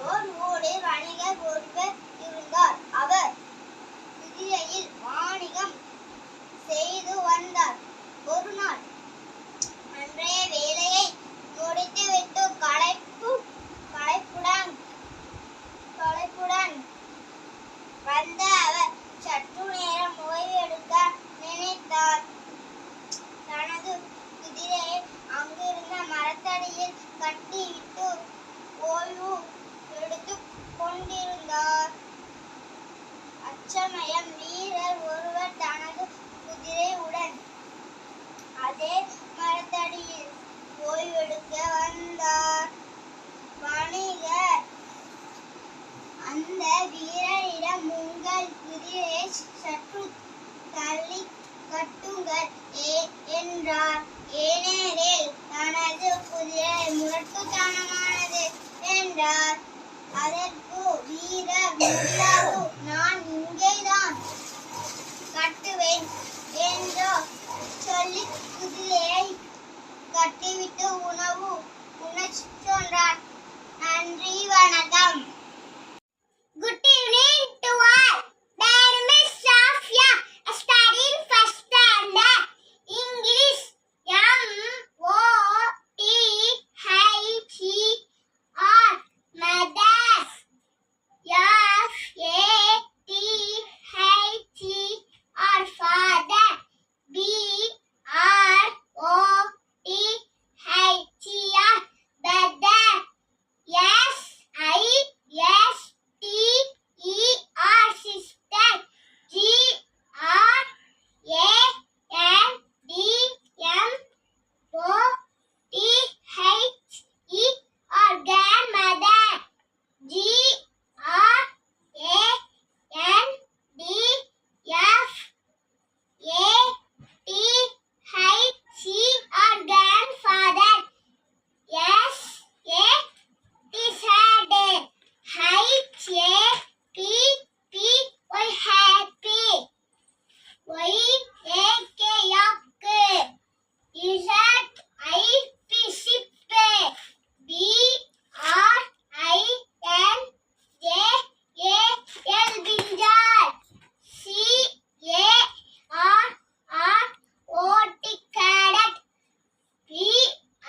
ஓர் ஊரில் வணிகர் ஒருவர் இருந்தார். அவர் குதிரையில் வாணிகம் செய்து வந்தார். ஒரு நாள் அன்றைய வேலையை முடித்துவிட்டு களைப்புடன் வந்த அவர் சற்று நேரம் ஓய்வெடுக்க நினைத்தார். தனது குதிரையை அங்கிருந்த மரத்தடியில் கட்டிவிட்டு ஓய்வு எடுத்துக் கொண்டிருந்தார். அச்சமயம் வீரர் ஒருவர் தனது குதிரையுடன் அதே மரத்தடியில் ஓய்வெடுக்க வந்தார். வணிகர் அந்த வீரரிடம், உங்கள் குதிரையை சற்று தள்ளி கட்டுங்கள் என்றார். ஏனெனில் தனது குதிரை முரட்டுத்தனமானது என்றார். அதற்கு வீரர், முடியாது, நான் இங்கேதான் கட்டுவேன் என்று சொல்லி குதிரையை கட்டிவிட்டு உணவு உண்ணச் சென்றார். நன்றி, வணக்கம். Good evening to all. My name is Safia. I study in first standard. English. M-O-T-H-E-R. Mothers. F-A-T-H-E-R. Father. B-R-O-T-H-E-R. Brother. S-I-S-T-E-R. Sister. G-R-A-N-D-M-O-T-H-E-R. Grandmother. G-R-A-N-D-F-A-T-H-E-R. Grandfather. S-A-T-Saturday. H-A-P-P-Y. Happy. Y-A-K. Yak. Z-I-P. Zip. B-R-I-N-J-A-L. Binjal. C-A-R-R-O-T. Carrot. B-I-C-Y-C-L-E.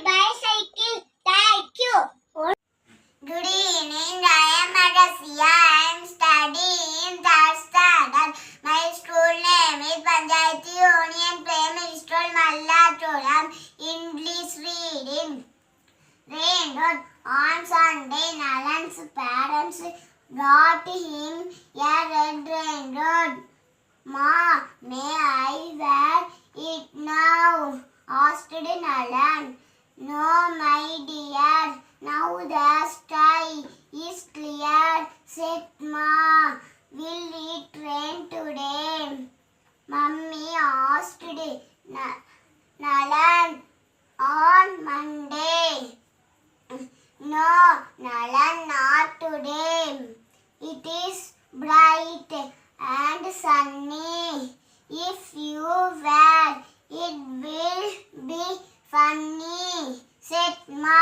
Bicycle. Thank you. Good evening. I am Agasia. I am studying in third standard. My school name is Panchayati Union Primary School, Mallatoram. English reading. Rained on Sunday. Nalan's parents brought him a red raincoat. Ma, may I wear it now? Asked Nalan. No, my dear. Now the sky is clear, said Ma. Will it rain today? Mummy asked Nalan. On Monday. No, Nalan, not today. It is bright and sunny. If you wear it, will be funny, said Ma.